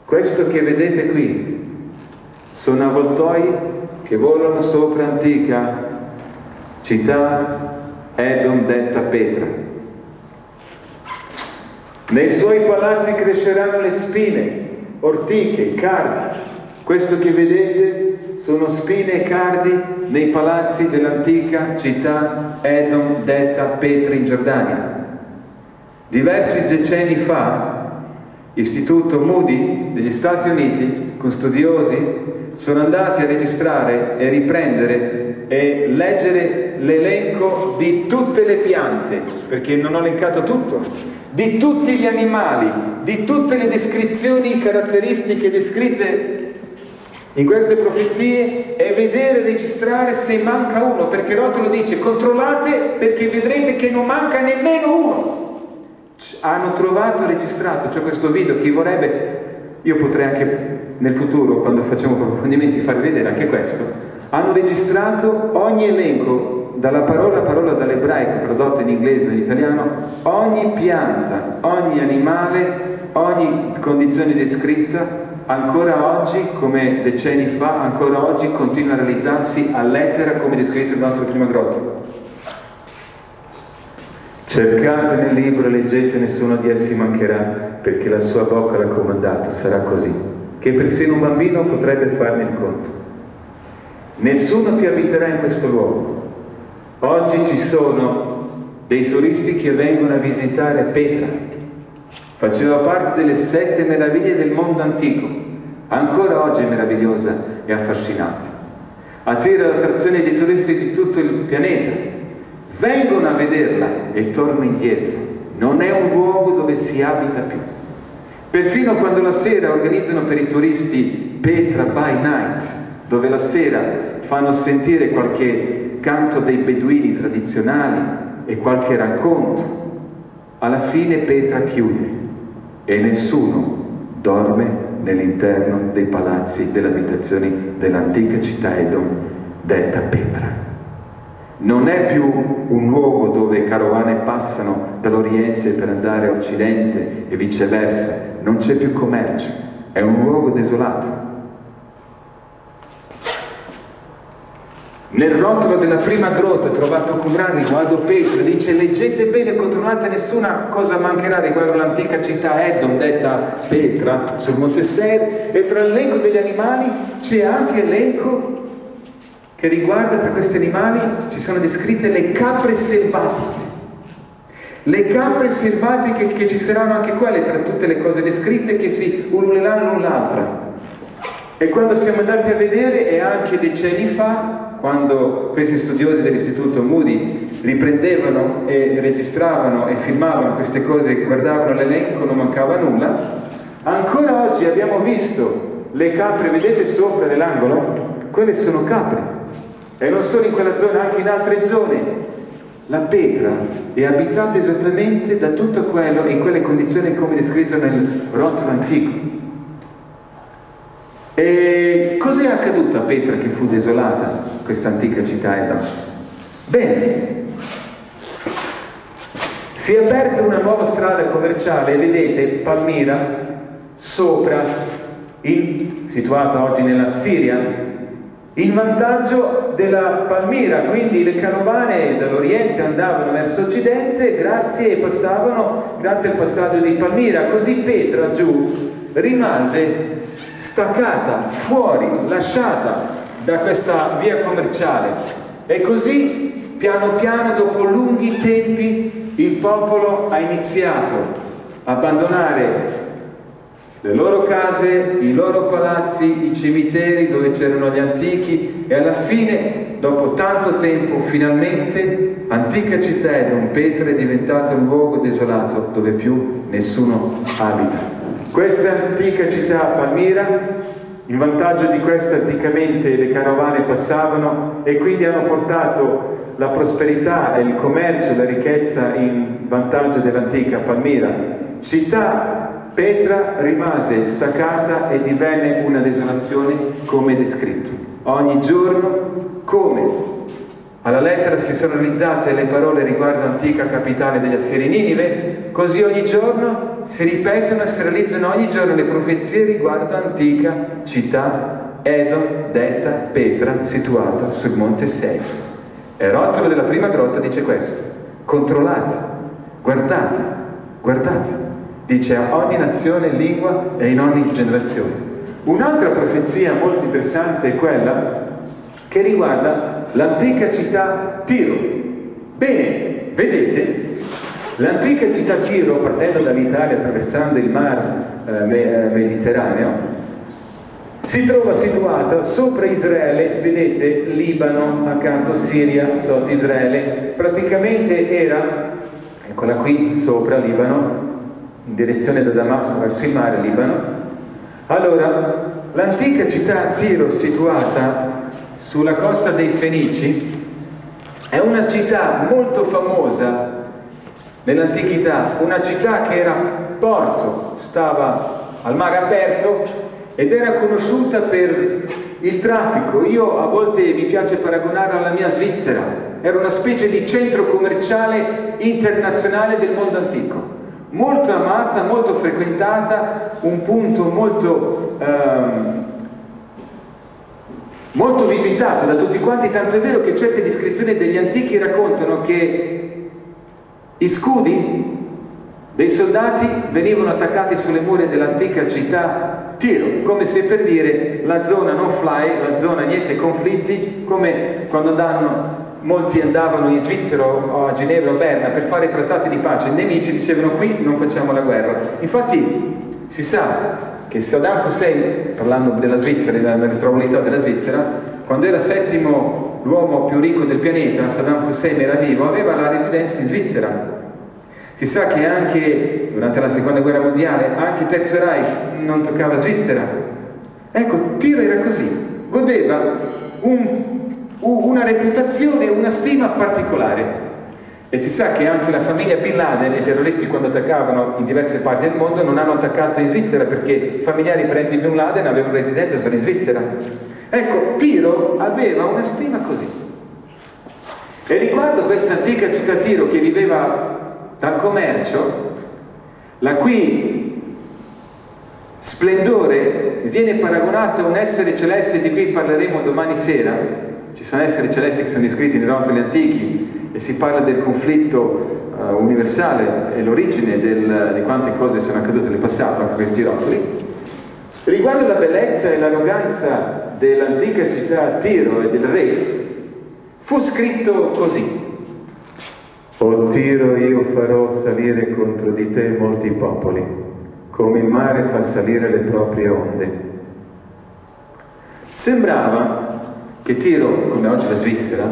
Questo che vedete qui sono avvoltoi che volano sopra antica città Edom detta Petra. Nei suoi palazzi cresceranno le spine, ortiche, cardi. Questo che vedete sono spine e cardi nei palazzi dell'antica città Edom detta Petra in Giordania. Diversi decenni fa l'Istituto Moody degli Stati Uniti, con studiosi, sono andati a registrare e riprendere e leggere l'elenco di tutte le piante, perché non ho elencato tutto, di tutti gli animali, di tutte le descrizioni caratteristiche descritte in queste profezie, e vedere e registrare se manca uno, perché Rotolo dice: controllate perché vedrete che non manca nemmeno uno. Hanno trovato e registrato. C'è questo video, chi vorrebbe, io potrei anche nel futuro, quando facciamo approfondimenti, farvi vedere anche questo. Hanno registrato ogni elenco, dalla parola a parola, dall'ebraico tradotto in inglese e in italiano, ogni pianta, ogni animale, ogni condizione descritta. Ancora oggi, come decenni fa, ancora oggi continua a realizzarsi a lettera, come descritto nella prima grotta. Cercate nel libro e leggete, nessuno di essi mancherà, perché la sua bocca l'ha comandato, sarà così, che persino un bambino potrebbe farne il conto. Nessuno più abiterà in questo luogo. Oggi ci sono dei turisti che vengono a visitare Petra. Faceva parte delle 7 meraviglie del mondo antico. Ancora oggi è meravigliosa e affascinante. attira l'attrazione dei turisti di tutto il pianeta. Vengono a vederla e tornano indietro. Non è un luogo dove si abita più. Perfino quando la sera organizzano per i turisti Petra by Night, dove la sera fanno sentire qualche canto dei beduini tradizionali e qualche racconto, alla fine Petra chiude e nessuno dorme nell'interno dei palazzi, delle abitazioni dell'antica città Edom, detta Petra. Non è più un luogo dove carovane passano dall'Oriente per andare a Occidente e viceversa, non c'è più commercio, è un luogo desolato. Nel rotolo della prima grotta trovato a Qumran riguardo Petra dice: leggete bene, controllate, nessuna cosa mancherà riguardo l'antica città Edom, detta Petra, sul monte Seir, e tra l'elenco degli animali c'è anche l'elenco che riguarda, tra questi animali ci sono descritte le capre selvatiche. Le capre selvatiche, che ci saranno anche quelle tra tutte le cose descritte, che si ululeranno l'un l'altra. E quando siamo andati a vedere, e anche decenni fa, quando questi studiosi dell'istituto Moody riprendevano e registravano e filmavano queste cose, guardavano l'elenco, non mancava nulla, ancora oggi abbiamo visto le capre, vedete sopra nell'angolo? Quelle sono capre. E non solo in quella zona, anche in altre zone. La Petra è abitata esattamente da tutto quello, in quelle condizioni come descritto nel rotolo antico. E cos'è accaduto a Petra che fu desolata, questa antica città Edom? Bene, si è aperta una nuova strada commerciale, vedete Palmira, sopra, situata oggi nella Siria, in vantaggio della Palmira, quindi le carovane dall'Oriente andavano verso Occidente passavano grazie al passaggio di Palmira. Così Petra giù rimase staccata, fuori, lasciata da questa via commerciale, e così piano piano, dopo lunghi tempi, il popolo ha iniziato a abbandonare le loro case, i loro palazzi, i cimiteri dove c'erano gli antichi, e alla fine, dopo tanto tempo, finalmente, antica città Edom, Petra, è diventata un luogo desolato dove più nessuno abita. Questa antica città Palmira, in vantaggio di questa anticamente le carovane passavano e quindi hanno portato la prosperità e il commercio, la ricchezza in vantaggio dell'antica Palmira. Città Petra rimase staccata e divenne una desolazione come descritto. Ogni giorno, come alla lettera si sono realizzate le parole riguardo l'antica capitale degli Assiri Ninive, così ogni giorno si ripetono e si realizzano ogni giorno le profezie riguardo l'antica città Edom, detta Petra, situata sul monte Seir. E il rotolo della prima grotta dice questo: controllate, guardate, guardate. Dice a ogni nazione, lingua e in ogni generazione. Un'altra profezia molto interessante è quella che riguarda l'antica città Tiro. Bene, vedete, l'antica città Tiro, partendo dall'Italia, attraversando il mar Mediterraneo, si trova situata sopra Israele, vedete Libano, accanto Siria, sotto Israele, praticamente era, eccola qui sopra Libano, in direzione da Damasco verso il mare Libano. Allora, l'antica città Tiro, situata sulla costa dei Fenici, è una città molto famosa nell'antichità, una città che era porto, stava al mare aperto ed era conosciuta per il traffico. Io a volte mi piace paragonarla alla mia Svizzera, era una specie di centro commerciale internazionale del mondo antico. Molto amata, molto frequentata, un punto molto visitato da tutti quanti, tanto è vero che certe descrizioni degli antichi raccontano che i scudi dei soldati venivano attaccati sulle mura dell'antica città Tiro, come se per dire la zona no fly, la zona niente conflitti, come quando molti andavano in Svizzera o a Ginevra o Berna per fare trattati di pace, i nemici dicevano qui non facciamo la guerra. Infatti si sa che Saddam Hussein, parlando della Svizzera, della metropolità della Svizzera, quando era settimo l'uomo più ricco del pianeta, Saddam Hussein era vivo, aveva la residenza in Svizzera. Si sa che anche durante la seconda guerra mondiale, anche il Terzo Reich non toccava Svizzera. Ecco, Tiro era così, godeva una reputazione, una stima particolare. E si sa che anche la famiglia Bin Laden, i terroristi quando attaccavano in diverse parti del mondo, non hanno attaccato in Svizzera perché familiari e parenti di Bin Laden avevano residenza solo in Svizzera. Ecco, Tiro aveva una stima così. E riguardo questa antica città Tiro che viveva dal commercio, la cui splendore viene paragonato a un essere celeste di cui parleremo domani sera. Ci sono esseri celesti che sono descritti nei rotoli antichi e si parla del conflitto universale e l'origine di quante cose sono accadute nel passato anche questi rotoli. Riguardo la bellezza e l'arroganza dell'antica città Tiro e del re, fu scritto così: O Tiro, io farò salire contro di te molti popoli, come il mare fa salire le proprie onde. Sembrava che Tiro, come oggi la Svizzera,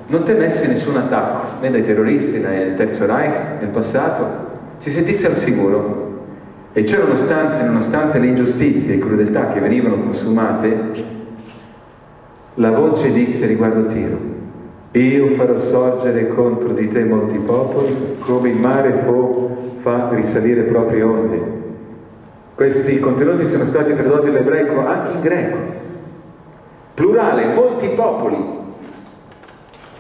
non temesse nessun attacco, né dai terroristi, né dal Terzo Reich nel passato, si sentisse al sicuro. E ciò nonostante le ingiustizie e crudeltà che venivano consumate, la voce disse riguardo Tiro: Io farò sorgere contro di te molti popoli, come il mare fa risalire le proprie onde. Questi contenuti sono stati tradotti dall'ebraico anche in greco. Plurale, molti popoli.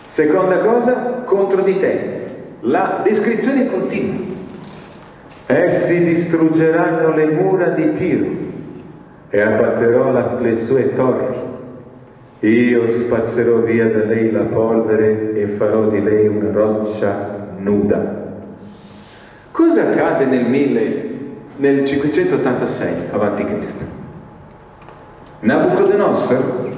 Seconda cosa, contro di te. La descrizione continua. Essi distruggeranno le mura di Tiro e abbatterò le sue torri. Io spazzerò via da lei la polvere e farò di lei una roccia nuda. Cosa accade nel 586 a.C.? Nabucodonosor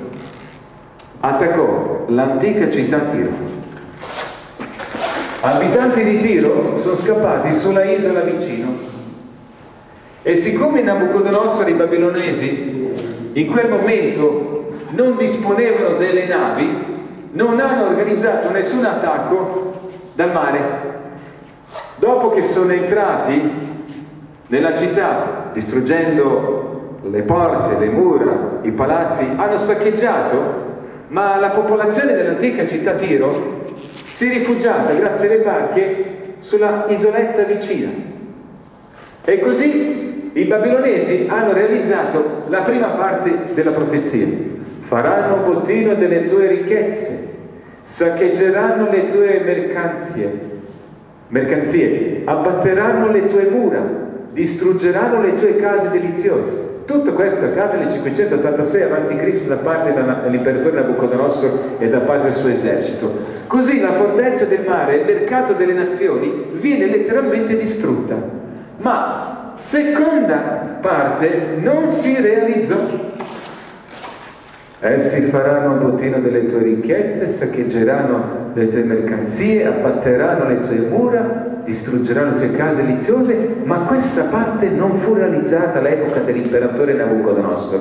attaccò l'antica città Tiro. Abitanti di Tiro sono scappati sulla isola vicino e siccome Nabucodonosor, i babilonesi, in quel momento non disponevano delle navi, non hanno organizzato nessun attacco dal mare. Dopo che sono entrati nella città, distruggendo le porte, le mura, i palazzi, hanno saccheggiato, ma la popolazione dell'antica città Tiro si è rifugiata grazie alle barche sulla isoletta vicina. E così i babilonesi hanno realizzato la prima parte della profezia. Faranno bottino delle tue ricchezze, saccheggeranno le tue mercanzie, abbatteranno le tue mura, distruggeranno le tue case deliziose. Tutto questo accade nel 586 a.C. da parte dell'imperatore Nabucodonosor e da parte del suo esercito. Così la fortezza del mare, il mercato delle nazioni, viene letteralmente distrutta. Ma seconda parte non si realizzò. Essi faranno un bottino delle tue ricchezze, saccheggeranno le tue mercanzie, abbatteranno le tue mura, distruggeranno le tue case deliziose, ma questa parte non fu realizzata all'epoca dell'imperatore Nabucodonosor.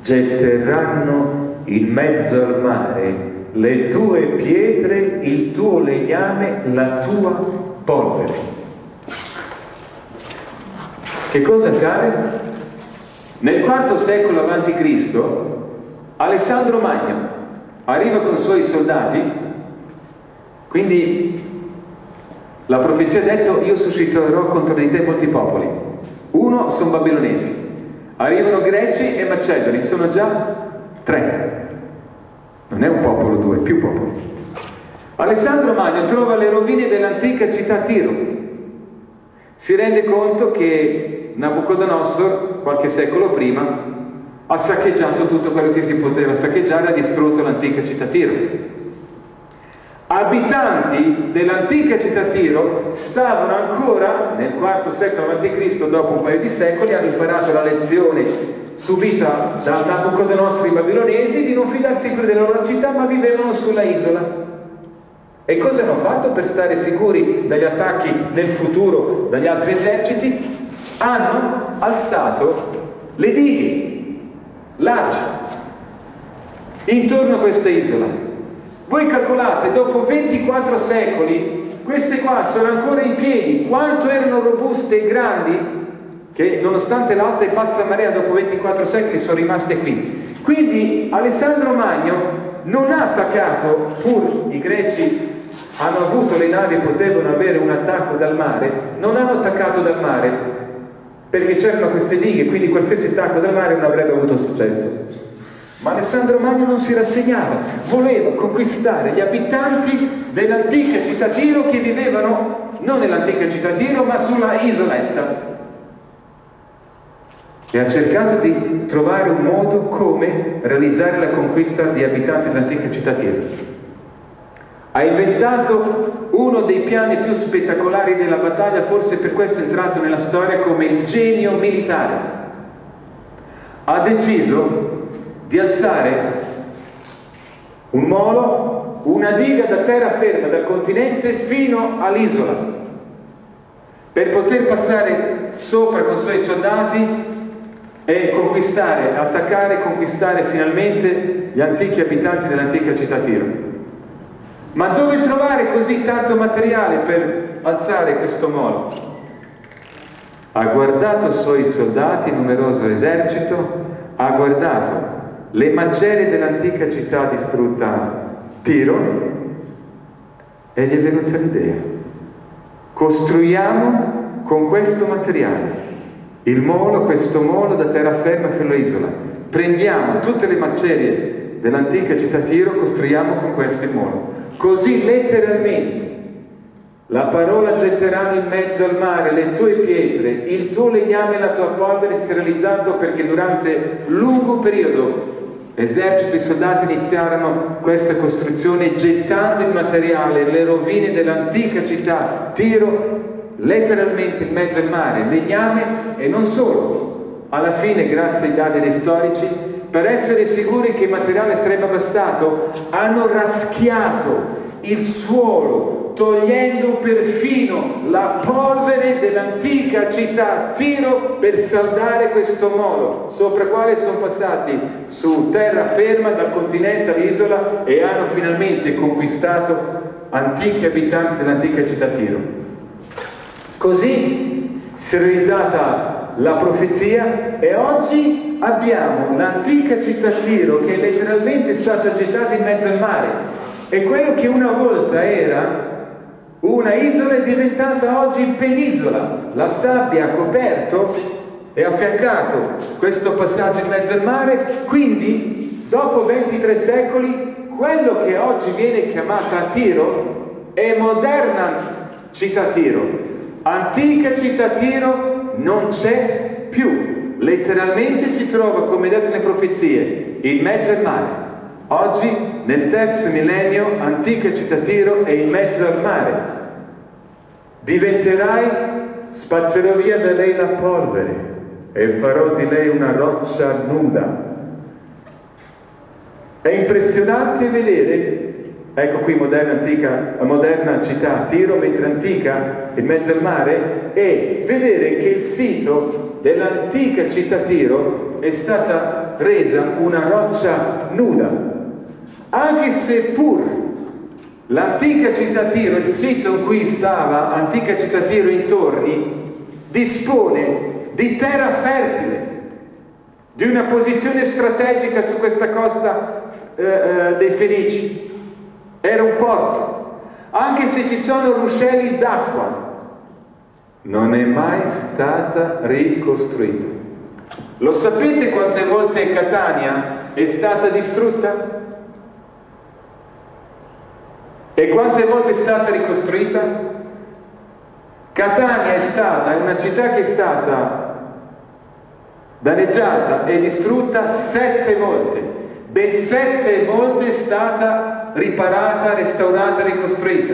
Getteranno in mezzo al mare le tue pietre, il tuo legname, la tua polvere. Che cosa accade? Nel IV secolo a.C. Alessandro Magno arriva con i suoi soldati, quindi la profezia ha detto: io susciterò contro di te molti popoli. Uno sono babilonesi, arrivano greci e macedoni, sono già 3. Non è un popolo, 2, più popoli. Alessandro Magno trova le rovine dell'antica città Tiro. Si rende conto che Nabucodonosor, qualche secolo prima, ha saccheggiato tutto quello che si poteva saccheggiare, ha distrutto l'antica città Tiro. Abitanti dell'antica città Tiro stavano ancora, nel IV secolo a.C., dopo un paio di secoli, hanno imparato la lezione subita da Nabucodonosor i babilonesi di non fidarsi più della loro città, ma vivevano sulla isola. E cosa hanno fatto per stare sicuri dagli attacchi nel futuro dagli altri eserciti? Hanno alzato le dighe large. intorno a questa isola. Voi calcolate, dopo 24 secoli, queste qua sono ancora in piedi. Quanto erano robuste e grandi, che nonostante l'alta e bassa marea dopo 24 secoli sono rimaste qui. Quindi Alessandro Magno non ha attaccato, pur i greci hanno avuto le navi e potevano avere un attacco dal mare, non hanno attaccato dal mare perché c'erano queste dighe, quindi qualsiasi attacco dal mare non avrebbe avuto successo. Ma Alessandro Magno non si rassegnava, voleva conquistare gli abitanti dell'antica città Tiro che vivevano non nell'antica città Tiro ma sulla isoletta, e ha cercato di trovare un modo come realizzare la conquista di abitanti dell'antica città Tiro. Ha inventato uno dei piani più spettacolari della battaglia, forse per questo è entrato nella storia come il genio militare. Ha deciso di alzare un molo, una diga da terraferma dal continente fino all'isola, per poter passare sopra con i suoi soldati e conquistare, attaccare e conquistare finalmente gli antichi abitanti dell'antica città Tiro. Ma dove trovare così tanto materiale per alzare questo molo? Ha guardato i suoi soldati, il numeroso esercito, ha guardato le macerie dell'antica città distrutta Tiro e gli è venuta l'idea: costruiamo con questo materiale il molo, questo molo da terraferma fino all'isola. Prendiamo tutte le macerie dell'antica città Tiro, costruiamo con questo il molo. Così letteralmente la parola getteranno in mezzo al mare le tue pietre, il tuo legname e la tua polvere si è realizzato, perché durante un lungo periodo l'esercito e i soldati iniziarono questa costruzione gettando il materiale, le rovine dell'antica città Tiro letteralmente in mezzo al mare, legname e non solo. Alla fine, grazie ai dati dei storici, per essere sicuri che il materiale sarebbe bastato, hanno raschiato il suolo, togliendo perfino la polvere dell'antica città Tiro per saldare questo molo, sopra il quale sono passati su terraferma dal continente all'isola e hanno finalmente conquistato antichi abitanti dell'antica città Tiro. Così si è realizzata la profezia e oggi abbiamo l'antica città Tiro che letteralmente è stata gettata in mezzo al mare, e quello che una volta era una isola è diventata oggi penisola. La sabbia ha coperto e affiancato questo passaggio in mezzo al mare, quindi dopo 23 secoli quello che oggi viene chiamata Tiro è moderna città Tiro. Antica città Tiro non c'è più, letteralmente si trova, come detto nelle profezie, in mezzo al mare. Oggi, nel terzo millennio, antica città Tiro è in mezzo al mare. Diventerai, spazzerò via da lei la polvere e farò di lei una roccia nuda. È impressionante vedere. Ecco qui moderna città Tiro, mentre antica in mezzo al mare, e vedere che il sito dell'antica città Tiro è stata resa una roccia nuda, anche se pur l'antica città Tiro, il sito in cui stava antica città Tiro intorni, dispone di terra fertile, di una posizione strategica su questa costa dei Fenici. Era un porto, anche se ci sono ruscelli d'acqua, non è mai stata ricostruita. Lo sapete quante volte Catania è stata distrutta? E quante volte è stata ricostruita? Catania è una città che è stata danneggiata e distrutta 7 volte. Ben 7 volte è stata riparata, restaurata, ricostruita.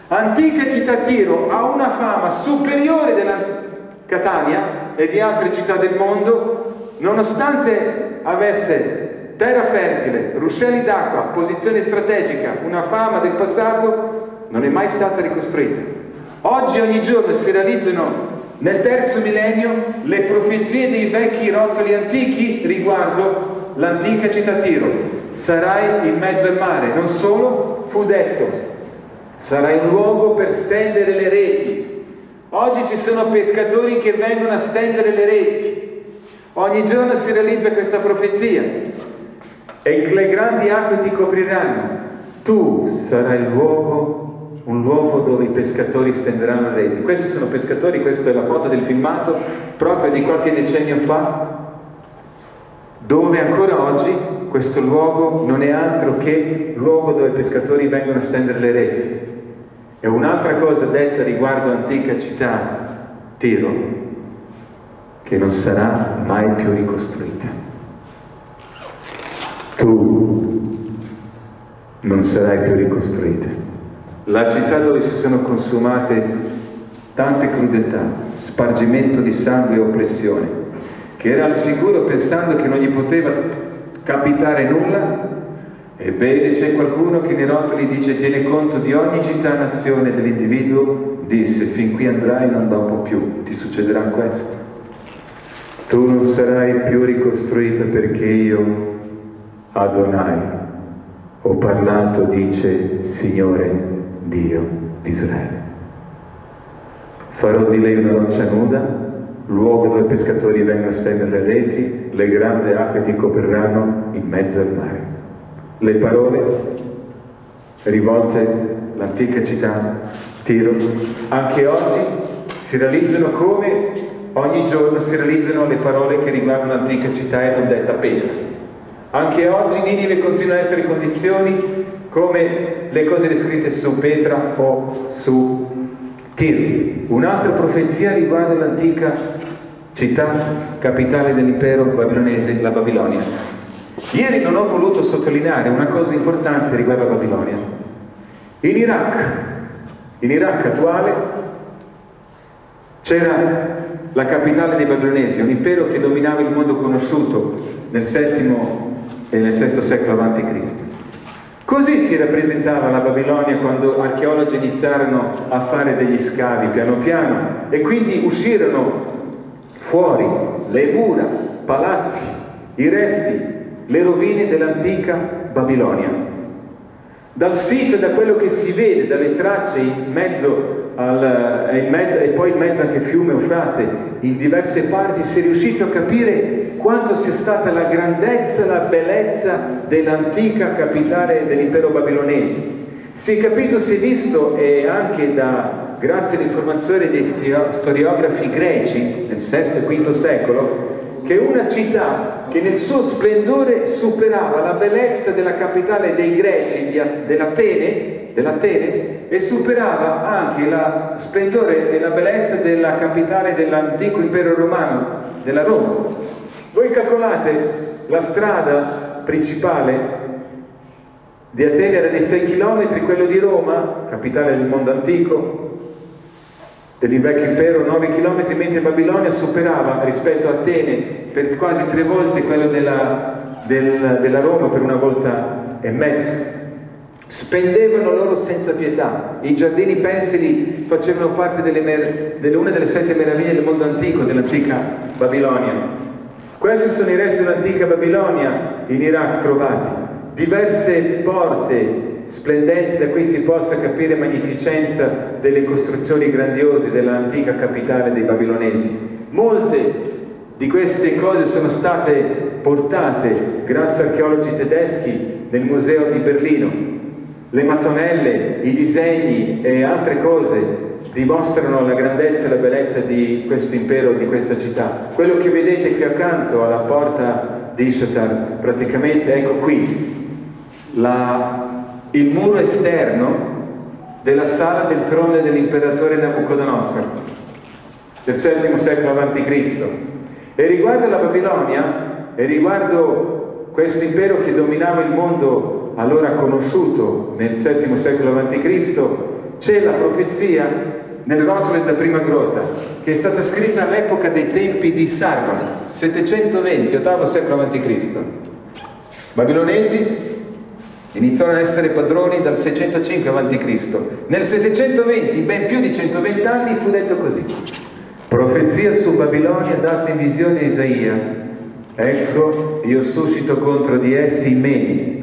Antica città Tiro ha una fama superiore della Catania e di altre città del mondo, nonostante avesse terra fertile, ruscelli d'acqua, posizione strategica, una fama del passato, non è mai stata ricostruita. Oggi ogni giorno si realizzano nel terzo millennio le profezie dei vecchi rotoli antichi riguardo l'antica città Tiro, sarai in mezzo al mare. Non solo, fu detto, sarai un luogo per stendere le reti. Oggi ci sono pescatori che vengono a stendere le reti. Ogni giorno si realizza questa profezia. E le grandi acque ti copriranno. Tu sarai un luogo dove i pescatori stenderanno le reti. Questi sono pescatori, questa è la foto del filmato proprio di qualche decennio fa, dove ancora oggi questo luogo non è altro che luogo dove i pescatori vengono a stendere le reti. E un'altra cosa detta riguardo l'antica città Tiro, che non sarà mai più ricostruita. Tu non sarai più ricostruita. La città dove si sono consumate tante crudeltà, spargimento di sangue e oppressione, che era al sicuro pensando che non gli poteva capitare nulla, ebbene c'è qualcuno che nei rotoli dice: tiene conto di ogni città nazione dell'individuo, disse: fin qui andrai, non dopo più ti succederà questo. Tu non sarai più ricostruita, perché io, Adonai, ho parlato, dice Signore Dio di Israele. Farò di lei una roccia nuda, luogo dove i pescatori vengono a stendere le reti, le grandi acque ti copriranno in mezzo al mare. Le parole rivolte all'antica città Tiro anche oggi si realizzano, come ogni giorno si realizzano le parole che riguardano l'antica città e detta Petra. Anche oggi Ninive continua a essere condizioni come le cose descritte su Petra o su Tiro. Un'altra profezia riguarda l'antica città capitale dell'impero babilonese, la Babilonia. Ieri non ho voluto sottolineare una cosa importante riguardo la Babilonia. In Iraq attuale c'era la capitale dei babilonesi, un impero che dominava il mondo conosciuto nel VII e nel VI secolo a.C. Così si rappresentava la Babilonia quando archeologi iniziarono a fare degli scavi piano piano e quindi uscirono fuori le mura, palazzi, i resti, le rovine dell'antica Babilonia. Dal sito e da quello che si vede, dalle tracce in mezzo e poi in mezzo anche fiume Eufrate, in diverse parti, si è riuscito a capire quanto sia stata la grandezza e la bellezza dell'antica capitale dell'impero babilonese. Si è capito, si è visto, e anche grazie all'informazione dei storiografi greci nel VI e V secolo, che una città che nel suo splendore superava la bellezza della capitale dei greci, dell'Atene, e superava anche la splendore e la bellezza della capitale dell'antico impero romano, della Roma. Voi calcolate, la strada principale di Atene era di 6 km, quello di Roma, capitale del mondo antico, del vecchio impero, 9 km, mentre Babilonia superava rispetto a Atene per quasi 3 volte quello della Roma, per 1,5 volte. Spendevano loro senza pietà. I giardini pensili facevano parte una delle 7 meraviglie del mondo antico, dell'antica Babilonia. Questi sono i resti dell'antica Babilonia in Iraq trovati. Diverse porte splendenti da cui si possa capire magnificenza delle costruzioni grandiose dell'antica capitale dei babilonesi. Molte di queste cose sono state portate, grazie a archeologi tedeschi, nel museo di Berlino. Le mattonelle, i disegni e altre cose dimostrano la grandezza e la bellezza di questo impero, di questa città. Quello che vedete qui accanto alla porta di Ishtar, praticamente, ecco qui, il muro esterno della sala del trono dell'imperatore Nabucodonosor del VII secolo a.C. E riguardo la Babilonia e riguardo questo impero che dominava il mondo allora conosciuto nel VII secolo a.C., c'è la profezia nel rotolo della prima grotta, che è stata scritta all'epoca dei tempi di Sargon, 720, VIII secolo a.C. Babilonesi iniziarono ad essere padroni dal 605 a.C. Nel 720, ben più di 120 anni, fu detto così: profezia su Babilonia data in visione a Isaia. ecco, io suscito contro di essi i Medi.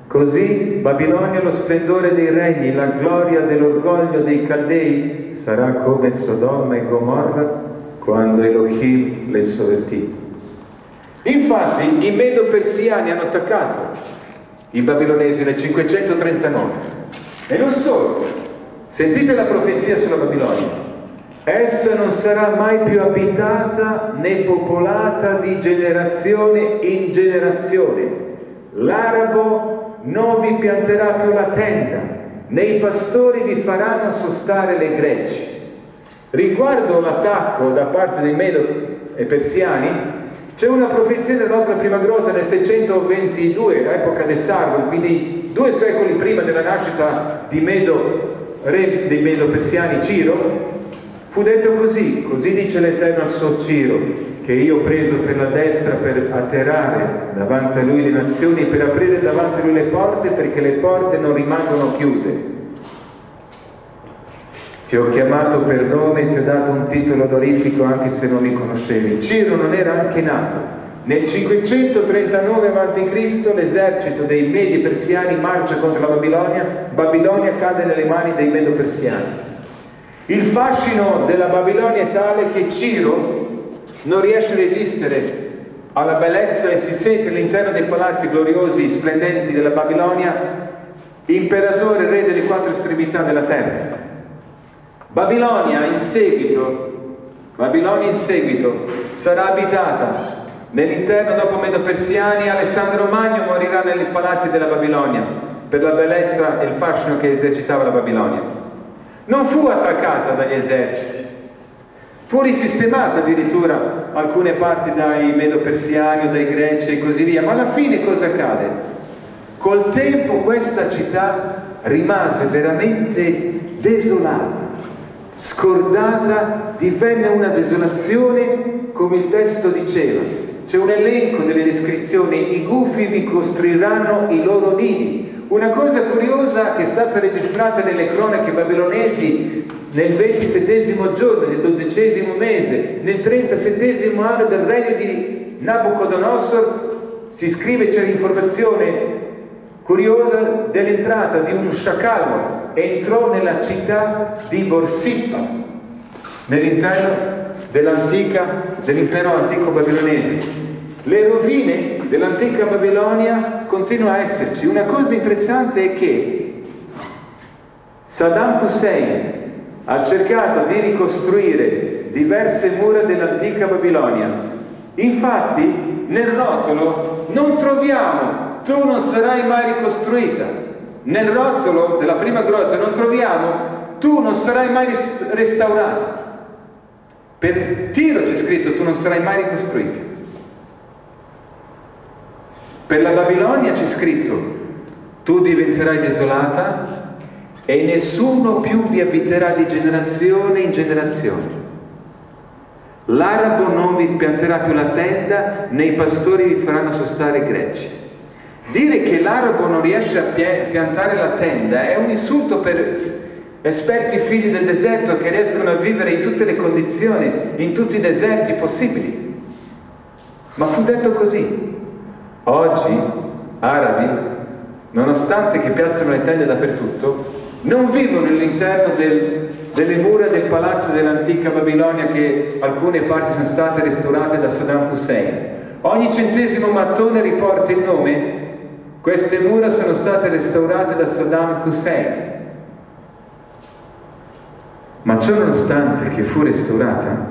Così Babilonia, lo splendore dei regni, la gloria dell'orgoglio dei Caldei, sarà come Sodoma e Gomorra quando Elohim le sovvertì. Infatti i Medo-Persiani hanno attaccato i babilonesi nel 539. E non solo, sentite la profezia sulla Babilonia. Essa non sarà mai più abitata né popolata di generazione in generazione. L'arabo non vi pianterà più la tenda, né i pastori vi faranno sostare le greggi. Riguardo l'attacco da parte dei Medo e Persiani, c'è una profezia della prima grotta nel 622, epoca del Sargon, quindi 2 secoli prima della nascita di re dei Medo Persiani, Ciro. Fu detto così: così dice l'Eterno al suo Ciro, che io ho preso per la destra per atterrare davanti a lui le nazioni, per aprire davanti a lui le porte, perché le porte non rimangono chiuse. Ti ho chiamato per nome e ti ho dato un titolo onorifico anche se non mi conoscevi. Ciro non era anche nato. Nel 539 a.C. l'esercito dei Medi Persiani marcia contro la Babilonia. Babilonia cade nelle mani dei Medo Persiani. Il fascino della Babilonia è tale che Ciro non riesce a resistere alla bellezza e si sente all'interno dei palazzi gloriosi, splendenti della Babilonia, imperatore, re delle 4 estremità della terra. Babilonia in seguito sarà abitata nell'interno dopo Medo-Persiani. Alessandro Magno morirà nei palazzi della Babilonia per la bellezza e il fascino che esercitava la Babilonia. Non fu attaccata dagli eserciti, fu risistemata addirittura alcune parti dai Medo-Persiani o dai Greci e così via, ma alla fine cosa accade? Col tempo questa città rimase veramente desolata, scordata, divenne una desolazione come il testo diceva. C'è un elenco delle descrizioni: i gufi vi costruiranno i loro nidi. Una cosa curiosa che è stata registrata nelle cronache babilonesi nel 27° giorno del 12° mese, nel 37° anno del regno di Nabucodonosor, si scrive, c'è l'informazione curiosa dell'entrata di un sciacallo, entrò nella città di Borsippa, nell'interno dell'impero antico babilonese. Le rovine dell'antica Babilonia continuano a esserci. Una cosa interessante è che Saddam Hussein ha cercato di ricostruire diverse mura dell'antica Babilonia. Infatti nel rotolo non troviamo "tu non sarai mai ricostruita". Nel rotolo della prima grotta non troviamo "tu non sarai mai restaurata". Per Tiro c'è scritto "tu non sarai mai ricostruita". Per la Babilonia c'è scritto "tu diventerai desolata e nessuno più vi abiterà di generazione in generazione. L'arabo non vi pianterà più la tenda, né i pastori vi faranno sostare greggi". Dire che l'arabo non riesce a piantare la tenda è un insulto per esperti figli del deserto che riescono a vivere in tutte le condizioni, in tutti i deserti possibili. Ma fu detto così. Oggi arabi, nonostante che piazzano le tende dappertutto, non vivono all'interno delle mura del palazzo dell'antica Babilonia, che alcune parti sono state restaurate da Saddam Hussein. Ogni 100° mattone riporta il nome: queste mura sono state restaurate da Saddam Hussein. Ma ciò nonostante che fu restaurata,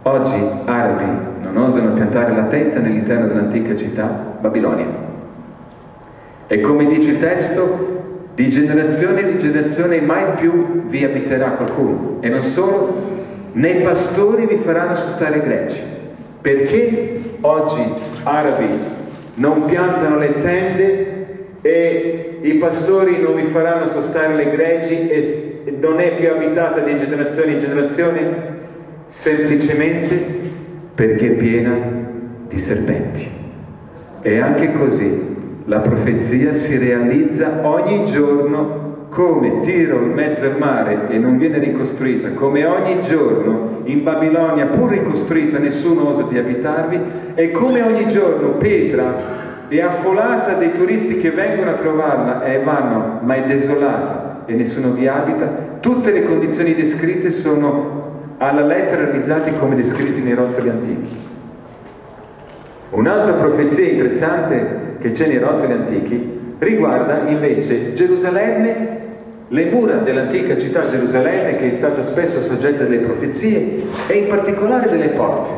oggi arabi non osano piantare la tenda nell'interno dell'antica città Babilonia. E come dice il testo, di generazione in generazione mai più vi abiterà qualcuno. E non solo, né i pastori vi faranno sostare greggi. Perché oggi arabi non piantano le tende e i pastori non vi faranno sostare le greggi e non è più abitata di generazione in generazione? Semplicemente perché è piena di serpenti. E anche così la profezia si realizza ogni giorno come Tiro in mezzo al mare e non viene ricostruita, come ogni giorno in Babilonia, pur ricostruita, nessuno osa di abitarvi, e come ogni giorno Petra è affollata dei turisti che vengono a trovarla e vanno, ma è desolata e nessuno vi abita. Tutte le condizioni descritte sono alla lettera realizzate come descritti nei rotoli antichi. Un'altra profezia interessante che c'è nei rotoli antichi riguarda invece Gerusalemme, le mura dell'antica città Gerusalemme, che è stata spesso soggetta delle profezie, e in particolare delle porte.